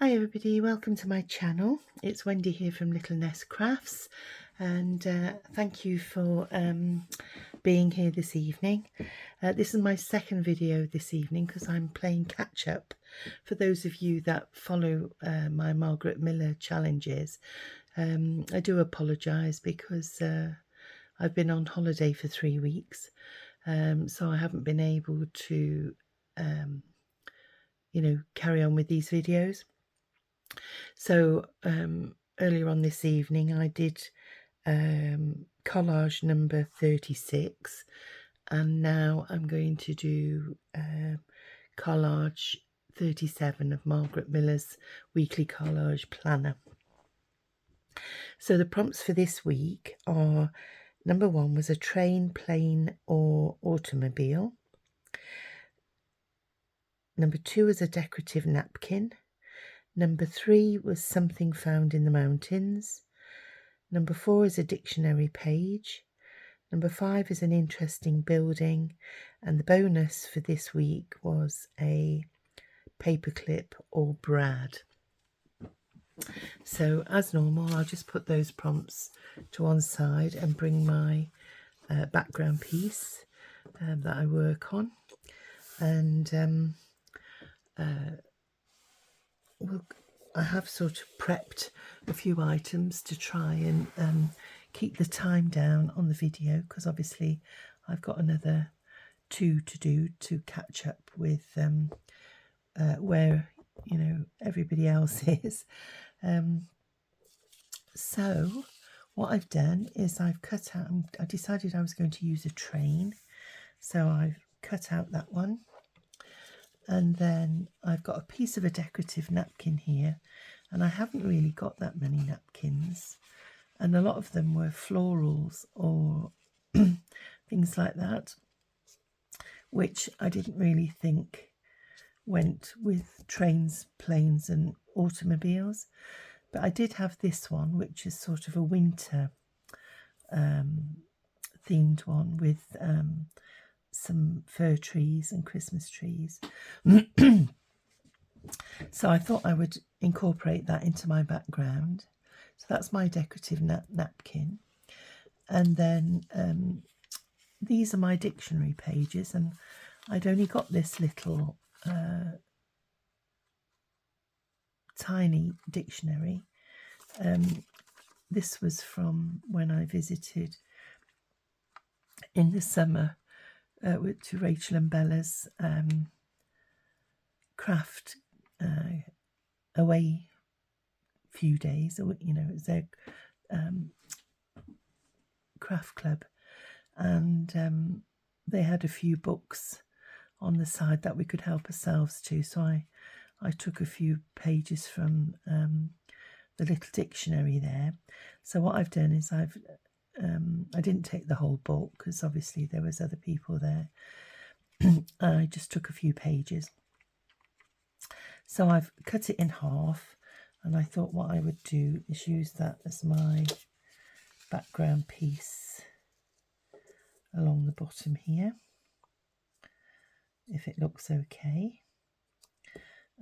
Hi everybody, welcome to my channel. It's Wendy here from Little Nest Crafts, and thank you for being here this evening. This is my second video this evening because I'm playing catch up. For those of you that follow my Margaret Miller challenges, I do apologise because I've been on holiday for 3 weeks, so I haven't been able to carry on with these videos. So earlier on this evening I did collage number 36, and now I'm going to do collage 37 of Margaret Miller's weekly collage planner. So the prompts for this week are: number 1 was a train, plane or automobile. Number 2 was a decorative napkin. Number 3 was something found in the mountains. Number 4 is a dictionary page. Number 5 is an interesting building. And the bonus for this week was a paperclip or brad. So as normal, I'll just put those prompts to one side and bring my background piece that I work on. And I have sort of prepped a few items to try and keep the time down on the video, because obviously I've got another 2 to do to catch up with where everybody else is. So what I've done is I've cut out, I decided I was going to use a train, so I've cut out that one. And then I've got a piece of a decorative napkin here, and I haven't really got that many napkins, and a lot of them were florals or things like that, which I didn't really think went with trains, planes and automobiles. But I did have this one, which is sort of a winter themed one with some fir trees and Christmas trees. So I thought I would incorporate that into my background. So that's my decorative napkin. And then these are my dictionary pages, and I'd only got this little tiny dictionary. This was from when I visited in the summer to Rachel and Bella's craft away few days. It was their craft club, and they had a few books on the side that we could help ourselves to. So I took a few pages from the little dictionary there. So what I've done is I didn't take the whole book because obviously there was other people there. I just took a few pages. So I've cut it in half, and I thought what I would do is use that as my background piece along the bottom here, if it looks okay.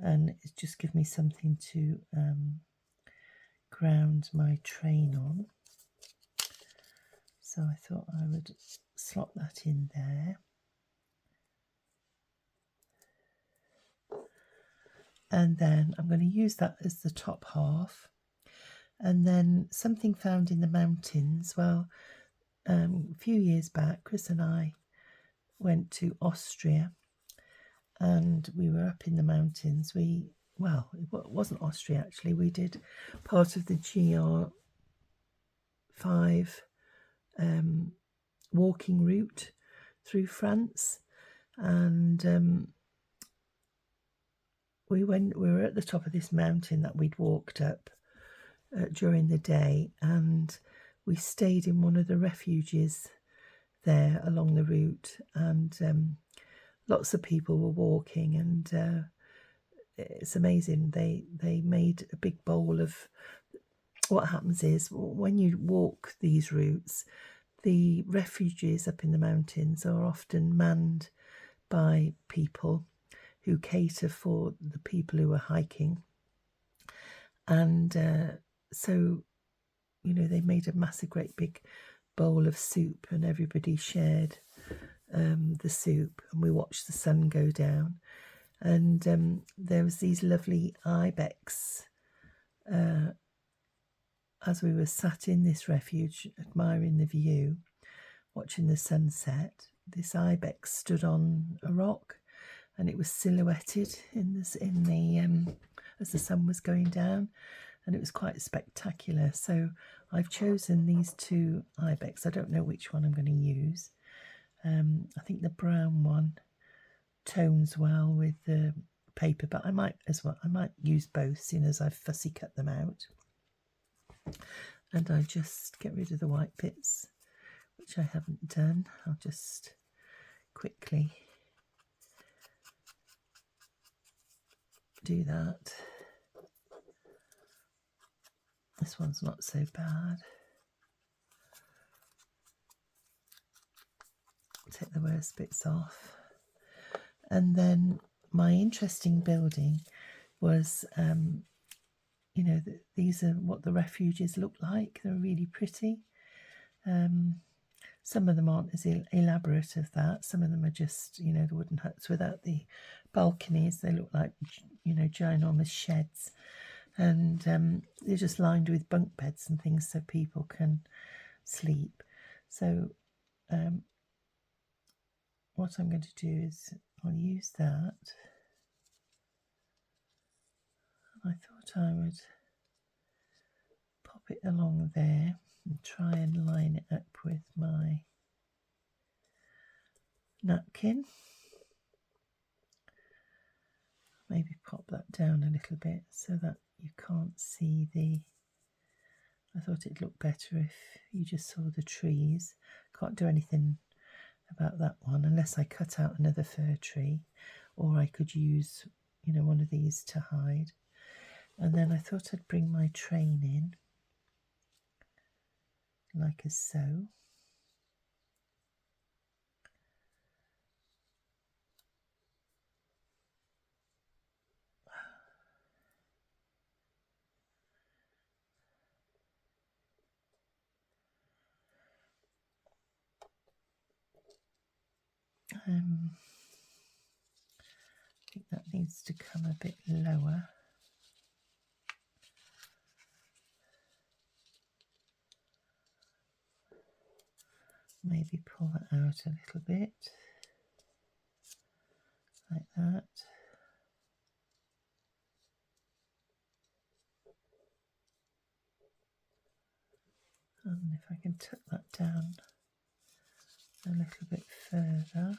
And it's just give me something to ground my train on. So I thought I would slot that in there. And then I'm going to use that as the top half. And then something found in the mountains. Well, a few years back, Chris and I went to Austria, and we were up in the mountains. Well, it wasn't Austria actually. We did part of the GR5 walking route through France, and we were at the top of this mountain that we'd walked up during the day, and we stayed in one of the refuges there along the route, and lots of people were walking, and it's amazing. They made a big bowl of. What happens is when you walk these routes, the refuges up in the mountains are often manned by people who cater for the people who are hiking. And so, you know, they made a massive, great big bowl of soup, and everybody shared the soup, and we watched the sun go down. And there was these lovely ibex as we were sat in this refuge, admiring the view, watching the sunset. This ibex stood on a rock, and it was silhouetted as the sun was going down, and it was quite spectacular. So I've chosen these two ibex. I don't know which one I'm going to use. I think the brown one tones well with the paper, but I might use both, seeing as I've fussy cut them out. And I just get rid of the white bits, which I haven't done. I'll just quickly do that. This one's not so bad. Take the worst bits off. And then my interesting building was, you know, these are what the refuges look like. They're really pretty. Some of them aren't as elaborate as that. Some of them are just, you know, the wooden huts without the balconies. They look like, you know, ginormous sheds. And they're just lined with bunk beds and things so people can sleep. So what I'm going to do is I'll use that. I thought I would pop it along there and try and line it up with my napkin. Maybe pop that down a little bit so that you can't see the... I thought it'd look better if you just saw the trees. Can't do anything about that one unless I cut out another fir tree, or I could use, you know, one of these to hide. And then I thought I'd bring my train in like as so. I think that needs to come a bit lower. Maybe pull that out a little bit, like that. And if I can tuck that down a little bit further.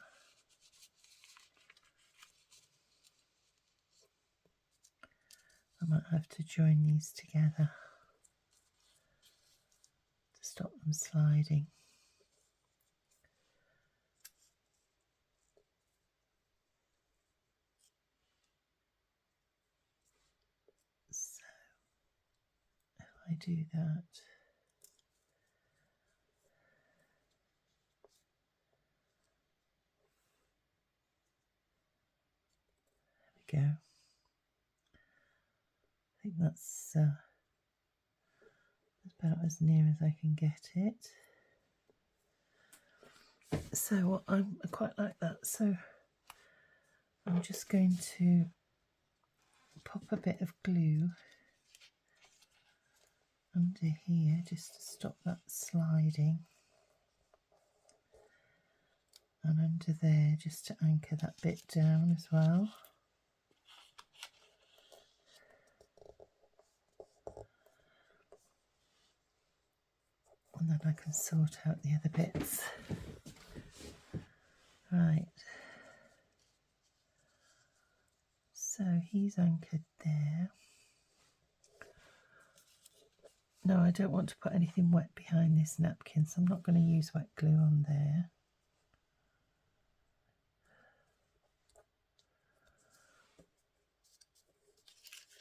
I might have to join these together to stop them sliding. So if I do that, there we go. I think that's about as near as I can get it. So I quite like that. So I'm just going to pop a bit of glue under here just to stop that sliding, and under there just to anchor that bit down as well. And then I can sort out the other bits. Right, so he's anchored there. No, I don't want to put anything wet behind this napkin, so I'm not going to use wet glue on there.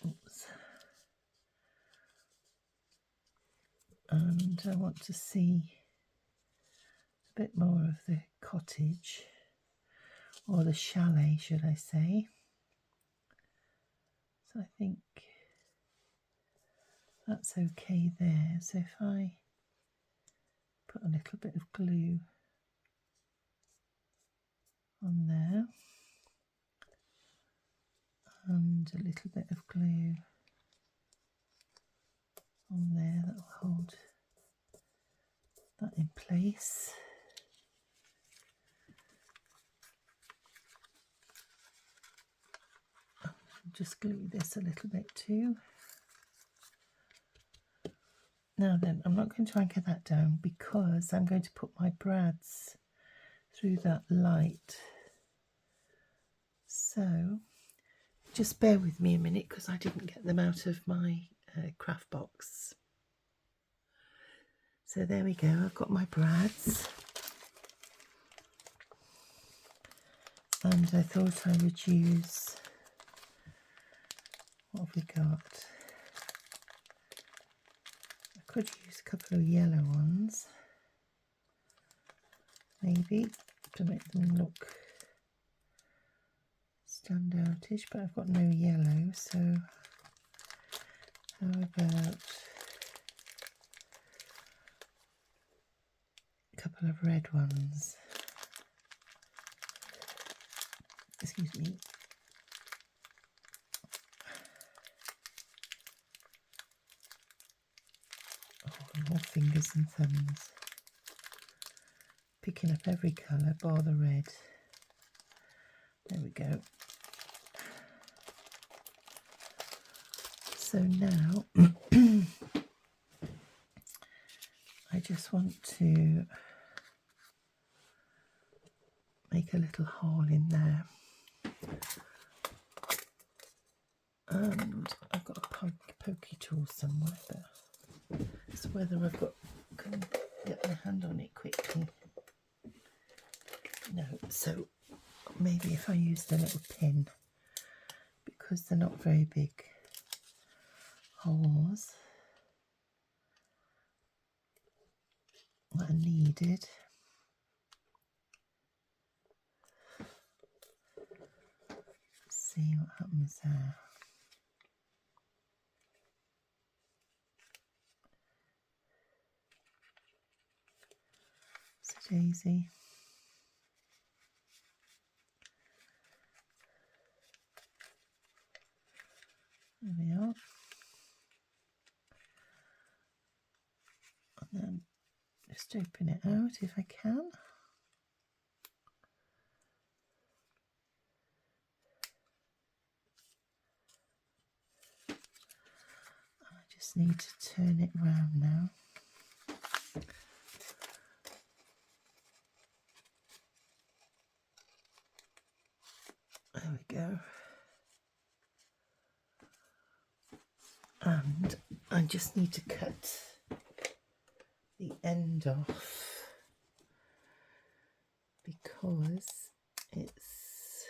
Oops. And I want to see a bit more of the cottage, or the chalet, should I say. So I think That's okay there. So if I put a little bit of glue on there and a little bit of glue on there, that will hold that in place. Just glue this a little bit too. Now then, I'm not going to anchor that down because I'm going to put my brads through that light. So just bear with me a minute because I didn't get them out of my craft box. So there we go, I've got my brads. And I thought I would use, what have we got? I could use a couple of yellow ones, maybe, to make them look standoutish, but I've got no yellow, so how about a couple of red ones? Excuse me. Oh, more fingers and thumbs. Picking up every colour bar the red. There we go. So now I just want to make a little hole in there. And I've got a pokey tool somewhere, but it's whether can get my hand on it quickly. No, so maybe if I used a little pin, because they're not very big holes that are needed. Let's see what happens there. It's a daisy. There we are. And then just open it out if I can. I just need to turn it round now. There we go. And I just need to cut the end off because it's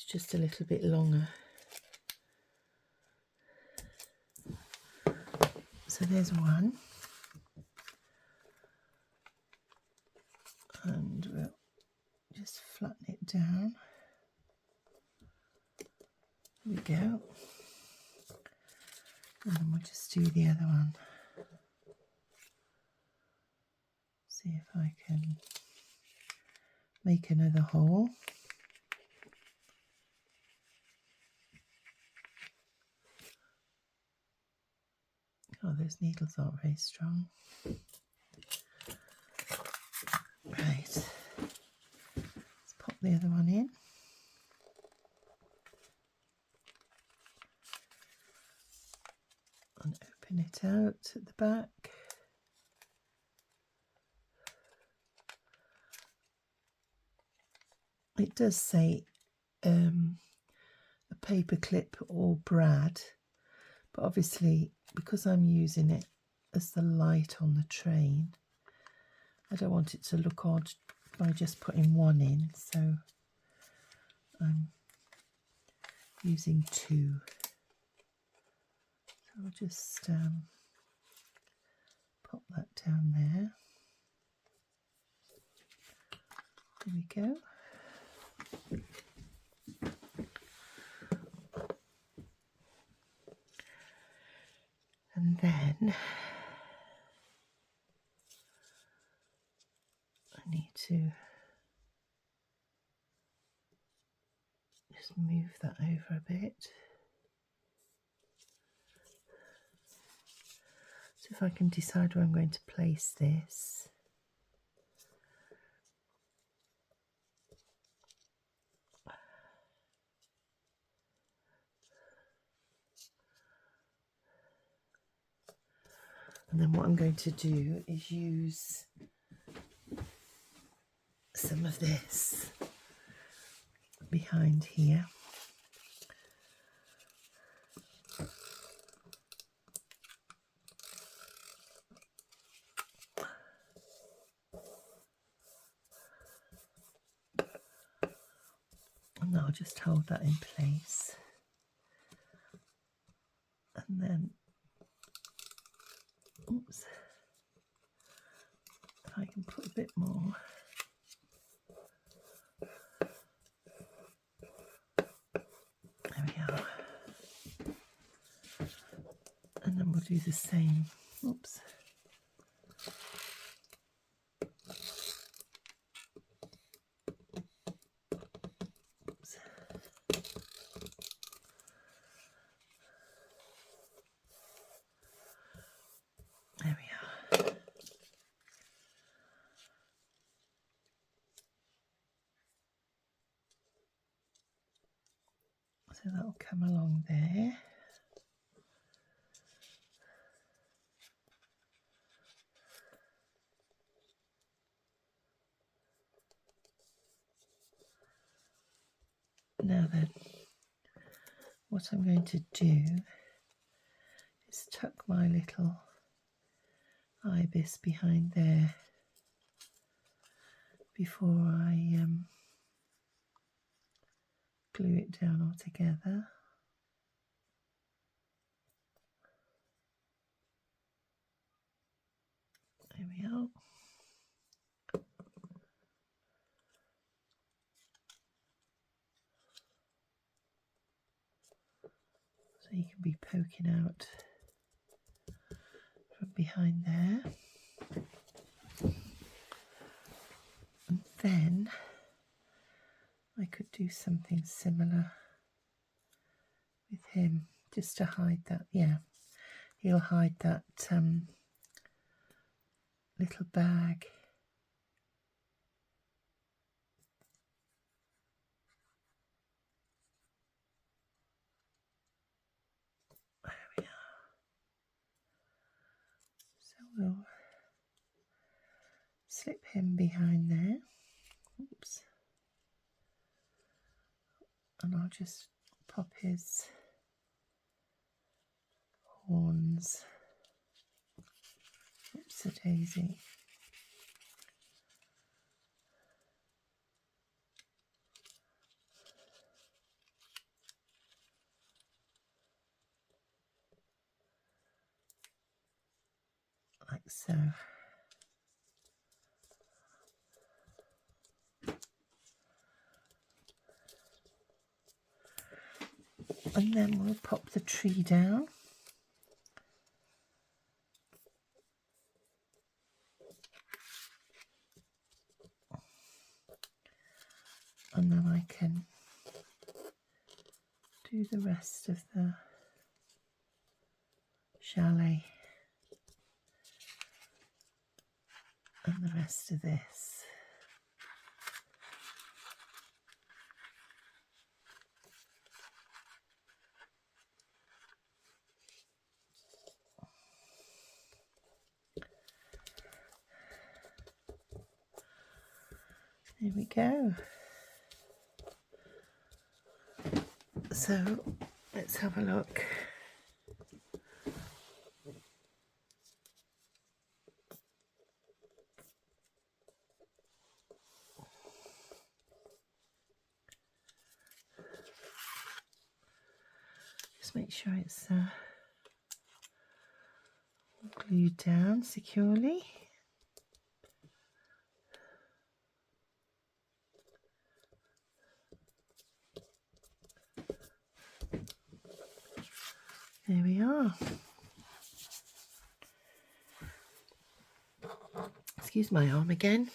just a little bit longer. So there's one, and we'll just flatten it down. There we go. And then we'll just do the other one. See if I can make another hole. Oh, those needles aren't very strong. Right, let's pop the other one in. And open it out at the back. It does say a paper clip or brad, but obviously because I'm using it as the light on the train, I don't want it to look odd by just putting one in, so I'm using two. So I'll just pop that down there. There we go. And then I need to just move that over a bit. So if I can decide where I'm going to place this. And then what I'm going to do is use some of this behind here. And I'll just hold that in place. And then, oops, if I can put a bit more. There we are. And then we'll do the same. Oops. Oops. There we are. So that'll come along there. Now then, what I'm going to do is tuck my little ibis behind there before I glue it down all together. There we are. So you can be poking out from behind there. And then I could do something similar with him, just to hide that. Yeah, he'll hide that little bag. There we are. So we'll slip him behind there. Oops. And I'll just pop his horns. Oops, a daisy. Like so. And then we'll pop the tree down. And then I can do the rest of the chalet and the rest of this. There we go. So let's have a look. Just make sure it's glued down securely. There we are. Excuse my arm again.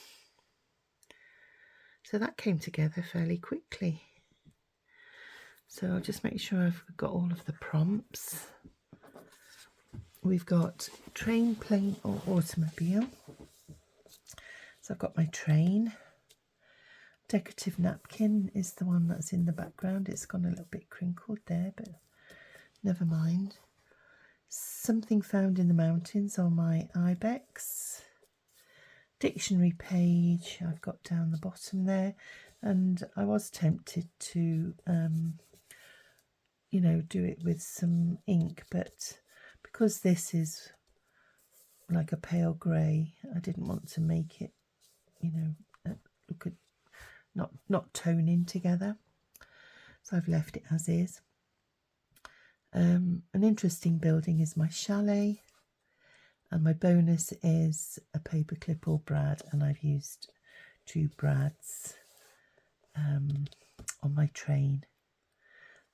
So that came together fairly quickly. So I'll just make sure I've got all of the prompts. We've got train, plane or automobile. So I've got my train. Decorative napkin is the one that's in the background. It's gone a little bit crinkled there, but never mind. Something found in the mountains on my ibex. Dictionary page I've got down the bottom there, and I was tempted to you know, do it with some ink, but because this is like a pale grey, I didn't want to make it, you know, look at not tone in together, so I've left it as is. An interesting building is my chalet, and my bonus is a paperclip or brad, and I've used 2 brads on my train.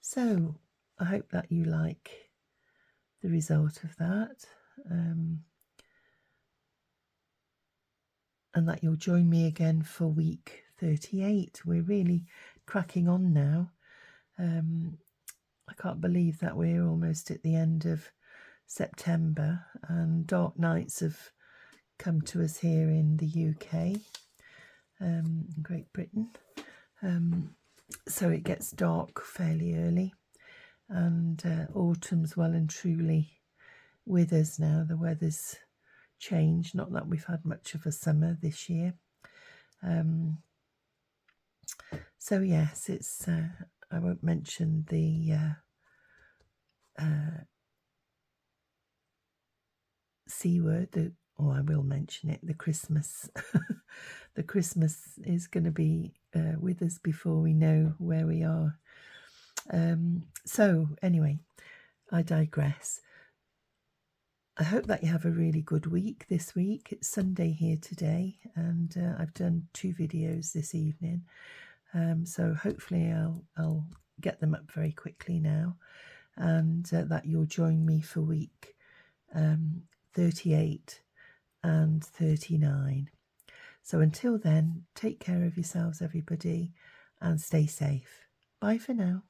So I hope that you like the result of that, and that you'll join me again for week 38. We're really cracking on now. I can't believe that we're almost at the end of September, and dark nights have come to us here in the UK, Great Britain. So it gets dark fairly early, and autumn's well and truly with us now. The weather's changed, not that we've had much of a summer this year. So yes, it's I won't mention the C word, or I will mention it, the Christmas. The Christmas is going to be with us before we know where we are. So anyway, I digress. I hope that you have a really good week this week. It's Sunday here today, and I've done 2 videos this evening. So hopefully I'll get them up very quickly now, and that you'll join me for week 38 and 39. So until then, take care of yourselves, everybody, and stay safe. Bye for now.